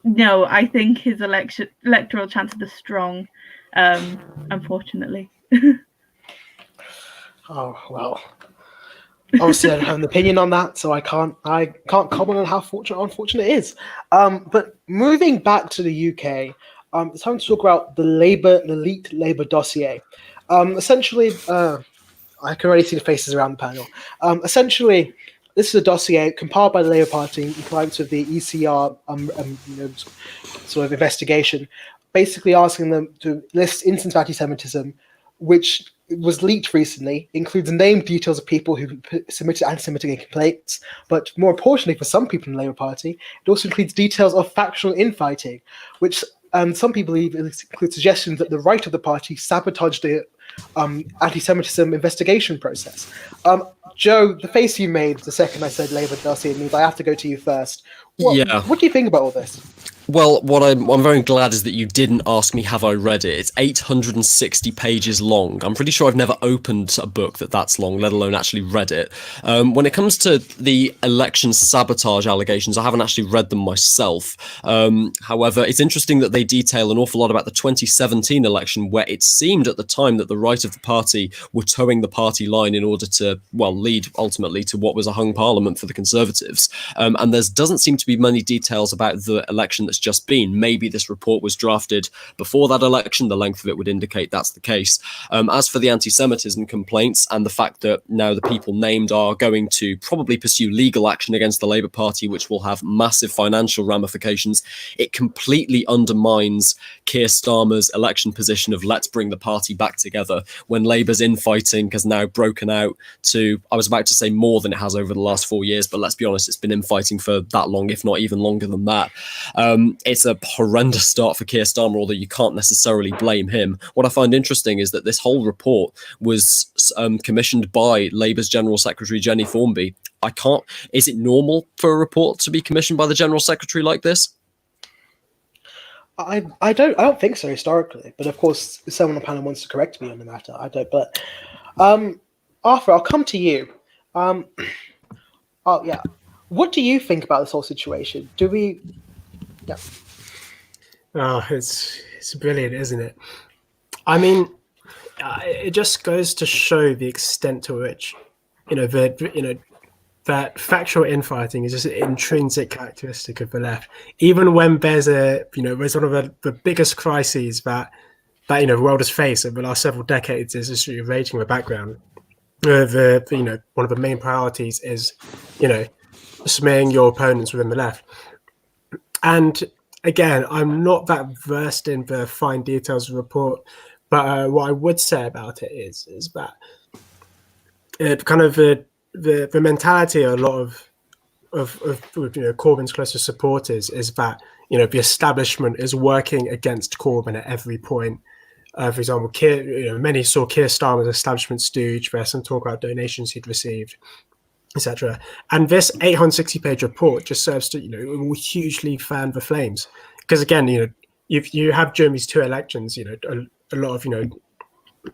no, I think his electoral chances are strong, unfortunately. Oh, well. Obviously, I don't have an opinion on that, so I can't comment on how unfortunate it is. But moving back to the UK, it's time to talk about the Leaked Labour Dossier. Essentially, I can already see the faces around the panel. Essentially, this is a dossier compiled by the Labour Party in compliance with the ECR sort of investigation, basically asking them to list instances of anti-Semitism, which was leaked recently, includes named details of people who submitted anti-Semitic complaints, but more importantly for some people in the Labour Party, it also includes details of factional infighting, which some people believe include suggestions that the right of the party sabotaged the anti-Semitism investigation process. Joe, the face you made the second I said Labour dossier means I have to go to you first. What do you think about all this? Well, what I'm very glad is that you didn't ask me, have I read it? It's 860 pages long. I'm pretty sure I've never opened a book that's long, let alone actually read it. When it comes to the election sabotage allegations, I haven't actually read them myself. However, it's interesting that they detail an awful lot about the 2017 election, where it seemed at the time that the right of the party were towing the party line in order to, lead ultimately to what was a hung parliament for the Conservatives. And there doesn't seem to be many details about the election that's just been. Maybe this report was drafted before that election. The length of it would indicate that's the case. As for the anti-Semitism complaints and the fact that now the people named are going to probably pursue legal action against the Labour Party, which will have massive financial ramifications, it completely undermines Keir Starmer's election position of let's bring the party back together, when Labour's infighting has now broken out to, I was about to say more than it has over the last 4 years, but let's be honest, it's been infighting for that long, if not even longer than that. It's a horrendous start for Keir Starmer, although you can't necessarily blame him. What I find interesting is that this whole report was commissioned by Labour's General Secretary Jenny Formby. Is it normal for a report to be commissioned by the General Secretary like this? I don't think so historically, but of course, if someone on the panel wants to correct me on the matter, I don't. But Arthur, I'll come to you. What do you think about this whole situation? Yeah. Oh, it's brilliant, isn't it? I mean, it just goes to show the extent to which, that factual infighting is just an intrinsic characteristic of the left. Even when there's there's one of the biggest crises that the world has faced over the last several decades is just rating the background. One of the main priorities is, smearing your opponents within the left. And again, I'm not that versed in the fine details of the report, but what I would say about it is that it kind of the mentality of a lot of Corbyn's closest supporters is that the establishment is working against Corbyn at every point, For example, many saw Keir Starmer's establishment stooge. There's some talk about donations he'd received, etc. And this 860-page report just serves to, will hugely fan the flames. Because again, if you have during these 2 elections, a lot of,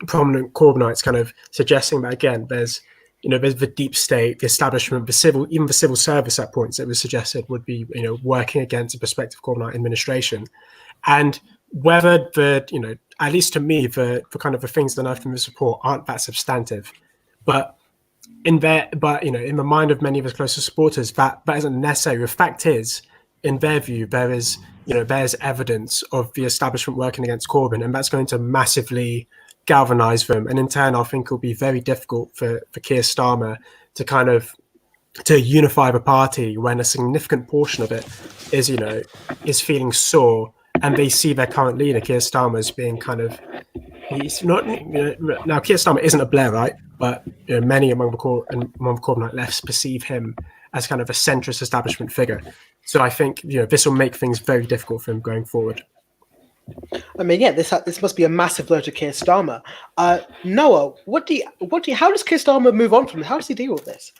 prominent Corbynites kind of suggesting that, again, there's the deep state, the establishment, even the civil service at points that was suggested would be, working against a prospective Corbynite administration. And whether at least to me, the kind of the things that unearthed from this report aren't that substantive, but in the mind of many of his closest supporters, that isn't necessary. The fact is, in their view, there's evidence of the establishment working against Corbyn, and that's going to massively galvanize them. And in turn, I think it'll be very difficult for Keir Starmer to unify the party when a significant portion of it is feeling sore, and they see their current leader, Keir Starmer, as being he's not, now Keir Starmer isn't a Blairite, but many among the Corbynite lefts perceive him as kind of a centrist establishment figure. So I think this will make things very difficult for him going forward. I mean, yeah, this must be a massive blow to Keir Starmer. Noah, how does Keir Starmer move on from this? How does he deal with this?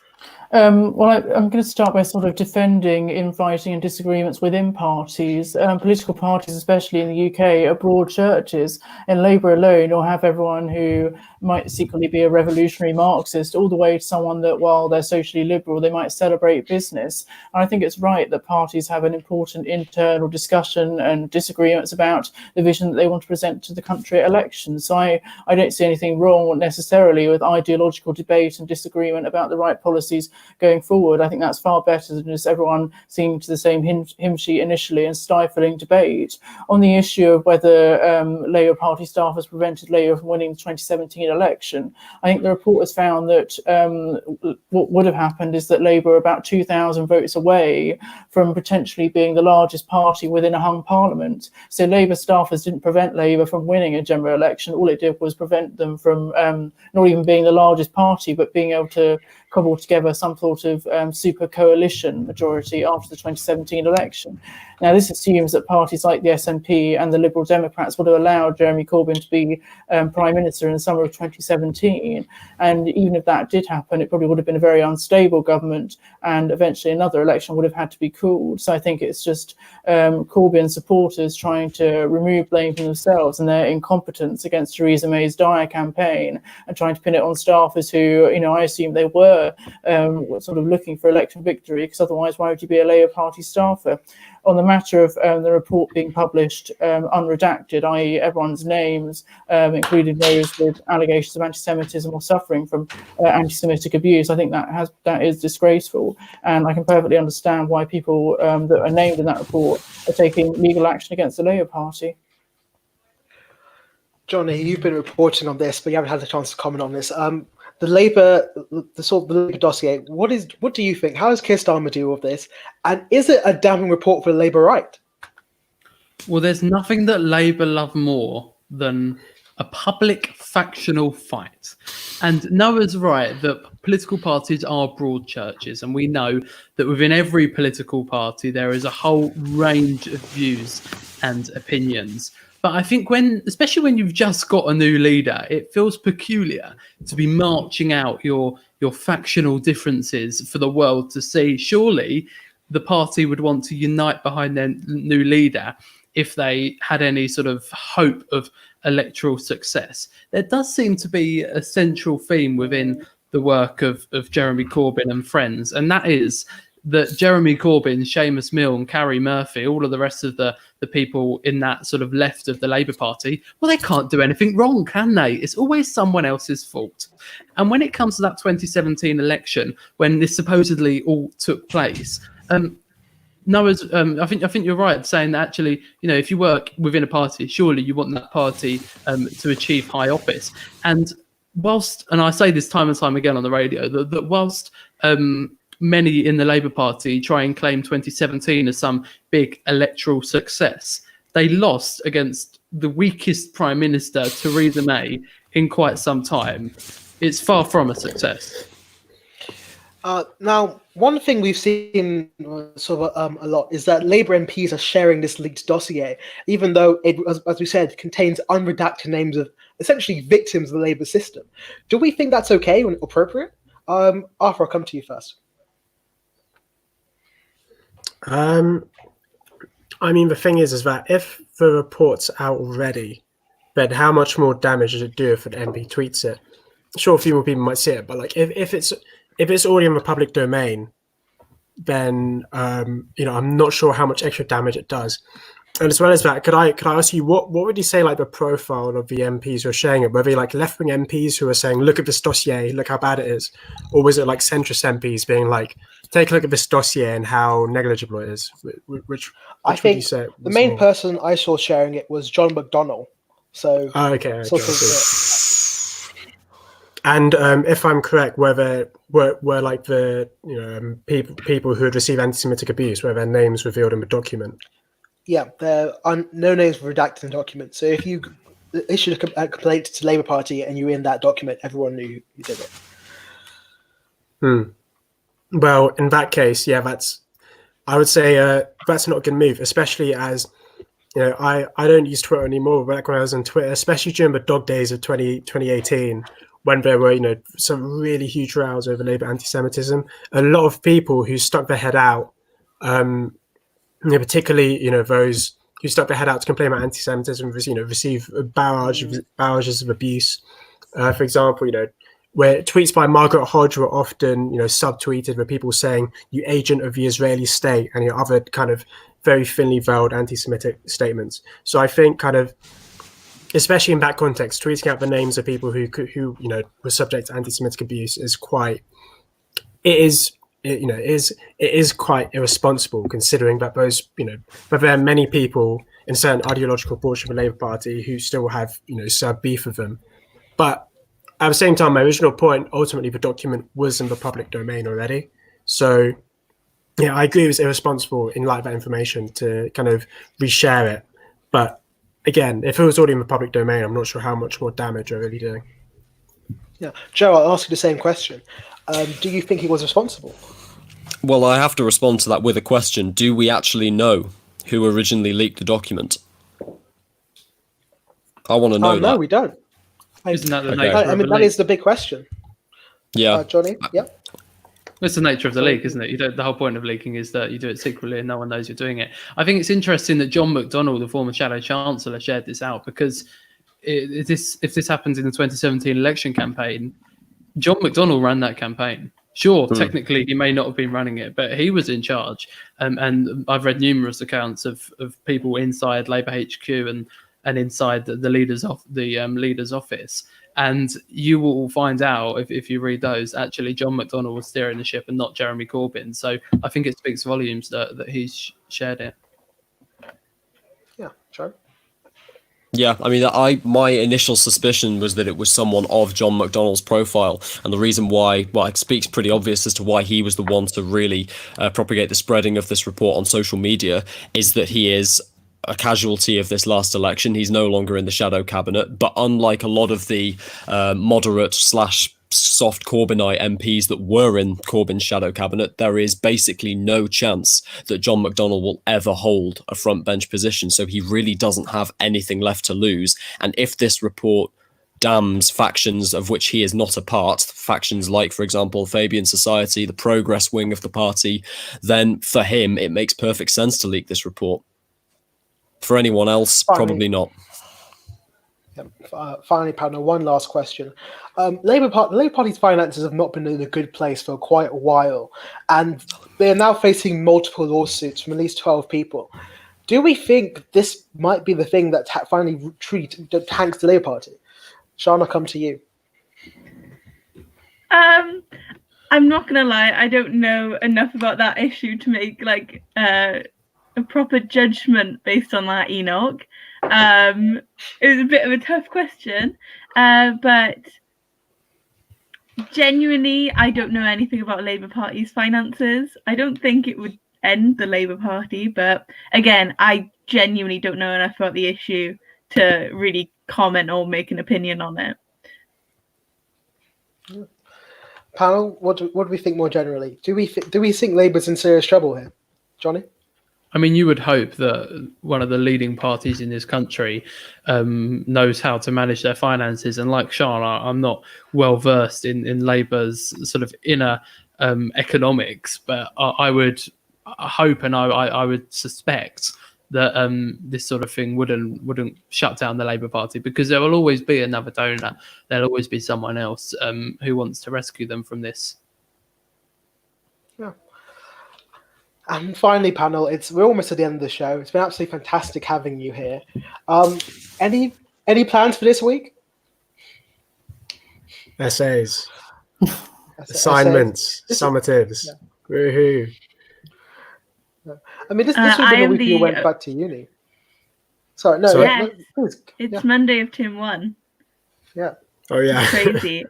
Well, I'm going to start by sort of defending infighting and disagreements within parties. Political parties, especially in the UK, are broad churches. In Labour alone, you'll have everyone who might secretly be a revolutionary Marxist, all the way to someone that, while they're socially liberal, they might celebrate business. And I think it's right that parties have an important internal discussion and disagreements about the vision that they want to present to the country at elections. So I don't see anything wrong necessarily with ideological debate and disagreement about the right policies going forward. I think that's far better than just everyone singing to the same hymn sheet initially and stifling debate. On the issue of whether Labour Party staff has prevented Labour from winning the 2017 election, I think the report has found that what would have happened is that Labour are about 2,000 votes away from potentially being the largest party within a hung parliament. So Labour staffers didn't prevent Labour from winning a general election. All it did was prevent them from not even being the largest party, but being able to cobble together some sort of super coalition majority after the 2017 election. Now, this assumes that parties like the SNP and the Liberal Democrats would have allowed Jeremy Corbyn to be Prime Minister in the summer of 2017. And even if that did happen, it probably would have been a very unstable government, and eventually another election would have had to be called. So I think it's just Corbyn supporters trying to remove blame from themselves and their incompetence against Theresa May's dire campaign, and trying to pin it on staffers who, I assume they were sort of looking for election victory, because otherwise why would you be a Labour Party staffer? On the matter of the report being published unredacted, i.e. everyone's names, including those with allegations of anti-Semitism or suffering from anti-Semitic abuse, I think that is disgraceful. And I can perfectly understand why people that are named in that report are taking legal action against the Labour Party. Johnny, you've been reporting on this, but you haven't had the chance to comment on this. The Labour dossier. What do you think? How does Keir Starmer deal with this? And is it a damning report for the Labour right? Well, there's nothing that Labour love more than a public factional fight. And Noah's right that political parties are broad churches, and we know that within every political party there is a whole range of views and opinions. But I think especially when you've just got a new leader, it feels peculiar to be marching out your factional differences for the world to see. Surely the party would want to unite behind their new leader if they had any sort of hope of electoral success. There does seem to be a central theme within the work of Jeremy Corbyn and friends, and that is that Jeremy Corbyn, Seamus Milne, Carrie Murphy, all of the rest of the people in that sort of left of the Labour Party, well, they can't do anything wrong, can they? It's always someone else's fault. And when it comes to that 2017 election, when this supposedly all took place, Noah's, I think you're right saying that actually, if you work within a party, surely you want that party to achieve high office. And I say this time and time again on the radio, that whilst many in the Labour Party try and claim 2017 as some big electoral success, they lost against the weakest Prime Minister, Theresa May, in quite some time. It's far from a success. Now, one thing we've seen a lot is that Labour MPs are sharing this leaked dossier, even though it, as we said, contains unredacted names of essentially victims of the Labour system. Do we think that's okay and appropriate? Arthur, I'll come to you first. I mean, the thing is that if the report's out already, then how much more damage does it do if an MP tweets it? Sure, a few more people might see it, but like if it's already in the public domain, then I'm not sure how much extra damage it does. And as well as that, could I ask you what would you say like the profile of the MPs who are sharing it? Were they like left-wing MPs who are saying, "Look at this dossier, look how bad it is," or was it like centrist MPs being like, "Take a look at this dossier and how negligible it is"? Which I think would you say the main person I saw sharing it was John McDonnell. So okay. And if I'm correct, were like the people who had received anti-Semitic abuse, were their names revealed in the document? Yeah, no names were redacted in the document. So if you issued a complaint to the Labour Party and you were in that document, everyone knew you did it. Well, in that case, yeah, I would say that's not a good move, especially as I don't use Twitter anymore. But back when I was on Twitter, especially during the dog days of 2018, when there were some really huge rows over Labour anti-Semitism, a lot of people who stuck their head out. Particularly, those who stuck their head out to complain about anti-Semitism, receive barrages of abuse. For example, where tweets by Margaret Hodge were often, subtweeted with people saying, "You agent of the Israeli state," and other kind of very thinly veiled anti-Semitic statements. So I think kind of, especially in that context, tweeting out the names of people who were subject to anti-Semitic abuse is quite. It is quite irresponsible, considering that that there are many people in certain ideological portion of the Labour Party who still have served beef with them. But at the same time, my original point, ultimately the document was in the public domain already. So yeah, I agree it was irresponsible in light of that information to kind of reshare it. But again, if it was already in the public domain, I'm not sure how much more damage you're really doing. Yeah, Joe, I'll ask you the same question. Do you think he was responsible? Well, I have to respond to that with a question. Do we actually know who originally leaked the document? I want to know that. No, we don't. Isn't that the Okay. nature of I mean, the that leak? is the big question. Yeah. Johnny? Yeah. It's the nature of the leak, isn't it? The whole point of leaking is that you do it secretly and no one knows you're doing it. I think it's interesting that John McDonnell, the former Shadow Chancellor, shared this out because if this happens in the 2017 election campaign, John McDonnell ran that campaign. Sure, technically he may not have been running it, but he was in charge. And I've read numerous accounts of people inside Labour HQ and inside the leader's office. And you will find out if you read those, actually John McDonnell was steering the ship and not Jeremy Corbyn. So I think it speaks volumes that he's shared it. Yeah, Joe? Yeah, I mean, my initial suspicion was that it was someone of John McDonnell's profile, and the reason why, well, it speaks pretty obvious as to why he was the one to really propagate the spreading of this report on social media, is that he is a casualty of this last election. He's no longer in the shadow cabinet, but unlike a lot of the moderate / soft Corbynite MPs that were in Corbyn's shadow cabinet, there is basically no chance that John McDonnell will ever hold a front bench position. So he really doesn't have anything left to lose. And if this report damns factions of which he is not a part, factions like, for example, Fabian Society, the progress wing of the party, then for him, it makes perfect sense to leak this report. For anyone else, probably not. Finally, panel, one last question. The Labour Party's finances have not been in a good place for quite a while, and they are now facing multiple lawsuits from at least 12 people. Do we think this might be the thing that finally tanks the Labour Party? Sean, I'll come to you. I'm not gonna lie, I don't know enough about that issue to make a proper judgment based on that, Enoch. It was a bit of a tough question, but genuinely, I don't know anything about Labour Party's finances. I don't think it would end the Labour Party, but again, I genuinely don't know enough about the issue to really comment or make an opinion on it. Panel, what do we think more generally? Do we think Labour's in serious trouble here, Johnny? I mean, you would hope that one of the leading parties in this country knows how to manage their finances. And like Sian, I'm not well versed in Labour's sort of inner economics, but I would hope and I would suspect that this sort of thing wouldn't shut down the Labour Party, because there will always be another donor. There'll always be someone else who wants to rescue them from this. Yeah. And finally, panel, we're almost at the end of the show. It's been absolutely fantastic having you here. Any plans for this week? Essays, assignments, summatives. Yeah. Woohoo! I mean, this would be the week you went back to uni. Sorry, no. Yes, it's Monday of Term 1. Yeah. Oh yeah. It's crazy.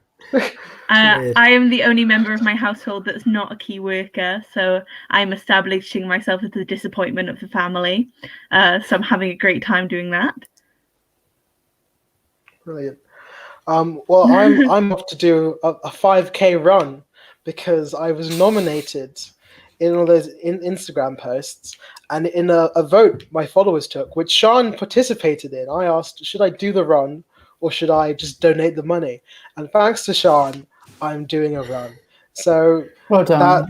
I am the only member of my household that's not a key worker, so I'm establishing myself as the disappointment of the family. So I'm having a great time doing that. Brilliant. Well, I'm off to do a 5K run because I was nominated in all those Instagram posts, and in a vote my followers took, which Sian participated in. I asked, should I do the run or should I just donate the money? And thanks to Sian, I'm doing a run. So well done.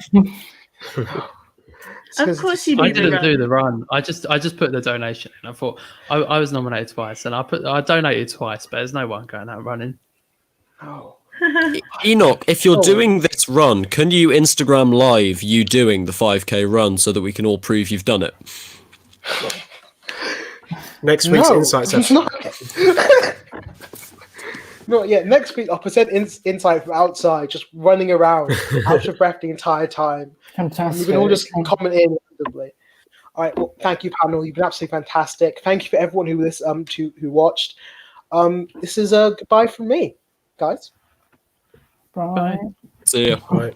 Of course you did. I didn't do the run. I just put the donation in. I thought I was nominated twice, and I donated twice, but there's no one going out running. Oh. Enoch, if you're doing this run, can you Instagram live you doing the 5K run so that we can all prove you've done it? Next week's Insight session. Not yet. Next week, I'll present Insight from outside, just running around, out of breath the entire time. Fantastic. You can all just comment in randomly. All right. Well, thank you, panel. You've been absolutely fantastic. Thank you for everyone who watched. This is a goodbye from me, guys. Bye. See ya. Bye.